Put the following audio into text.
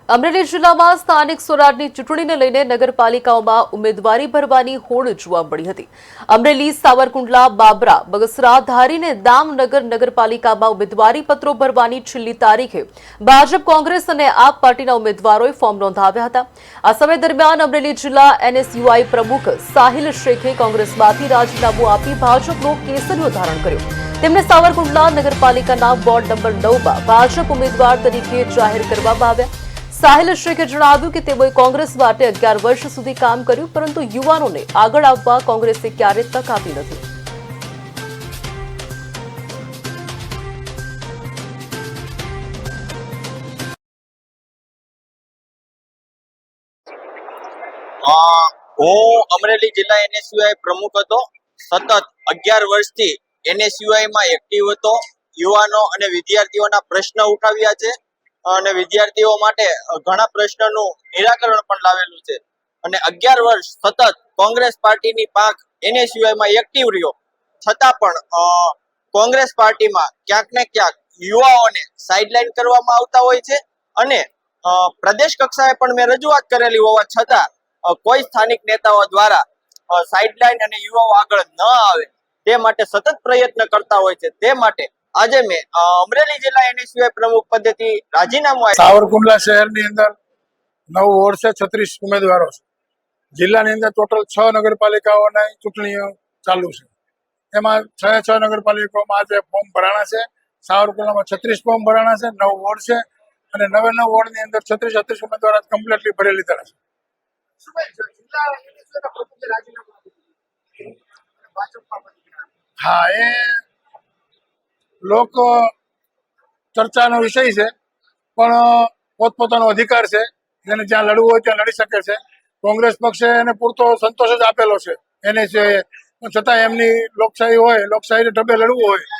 અમરેલી જિલ્લામાં સ્થાનિક સ્વરાજની ચૂંટણીને લઈને નગરપાલિકાઓમાં ઉમેદવારી ભરવાની હોડ જોવા મળી હતી। અમરેલી, સાવરકુંડલા, બાબરા, બગસરા, ધારી અને દામનગર નગરપાલિકામાં ઉમેદવારી પત્રો ભરવાની છેલ્લી તારીખે ભાજપ, કોંગ્રેસ અને આપ પાર્ટીના ઉમેદવારોએ ફોર્મ નોંધાવ્યા હતા। આ સમય દરમિયાન અમરેલી જિલ્લા એનએસયુઆઈ પ્રમુખ સાહિલ શેખે કોંગ્રેસમાંથી રાજીનામું આપી ભાજપનો કેસરીઓ ધારણ કર્યો। તેમણે સાવરકુંડલા નગરપાલિકાના વોર્ડ નંબર 9માં ભાજપ ઉમેદવાર તરીકે જાહેર કરવામાં આવ્યા। સાહિલ શેખે જણાવ્યું કે તેઓએ કોંગ્રેસ માટે 11 વર્ષ સુધી કામ કર્યું, પરંતુ યુવાનોને આગળ આવવા કોંગ્રેસે ક્યારેય તક આપી નથી। હું અમરેલી જિલ્લા એનએસયુઆઈ પ્રમુખ હતો। સતત 11 વર્ષથી એનએસયુઆઈ માં એક્ટિવ હતો। યુવાનો અને વિદ્યાર્થીઓના પ્રશ્ન ઉઠાવ્યા છે અને વિદ્યાર્થીઓ માટે ઘણા પ્રશ્નોનું નિરાકરણ પણ લાવેલું છે અને 11 વર્ષ સતત કોંગ્રેસ પાર્ટીની પાંખ એનએસયુઆઈ માં એક્ટિવ રહ્યો, છતાં પણ કોંગ્રેસ પાર્ટીમાં ક્યાંક ને ક્યાંક યુવાઓને સાઇડલાઇન કરવામાં આવતા હોય છે અને પ્રદેશ કક્ષાએ પણ મેં રજૂઆત કરેલી હોવા છતાં કોઈ સ્થાનિક નેતાઓ દ્વારા સાઇડલાઇન અને યુવાઓ આગળ ન આવે તે માટે સતત પ્રયત્ન કરતા હોય છે। તે માટે આજે મેં અમરેલી જિલ્લા એનએસયુઆઈ પ્રમુખ પદેથી રાજીનામું આપ્યું। સાવરકુંડલા શહેરની અંદર 9 વોર્ડ છે, 36 ઉમેદવારો છે। જિલ્લાની અંદર ટોટલ 6 નગરપાલિકાઓની ચૂંટણીઓ ચાલુ છે। એમાં 6 નગરપાલિકાઓમાં આજે ફોર્મ ભરાણા છે। સાવરકુંડલામાં 36 ફોર્મ ભરાણા છે, 9 વોર્ડ છે અને 9 વોર્ડની અંદર 36 ઉમેદવારો કમ્પ્લીટલી ભરી લીધા છે। હા, એ લોક ચર્ચાનો વિષય છે, પણ પોતપોતાનો અધિકાર છે। જેને જ્યાં લડવું હોય ત્યાં લડી શકે છે। કોંગ્રેસ પક્ષે એને પૂરતો સંતોષ જ આપેલો છે એને, છતાં એમની લોકશાહી હોય, લોકશાહીને ઢબે લડવું હોય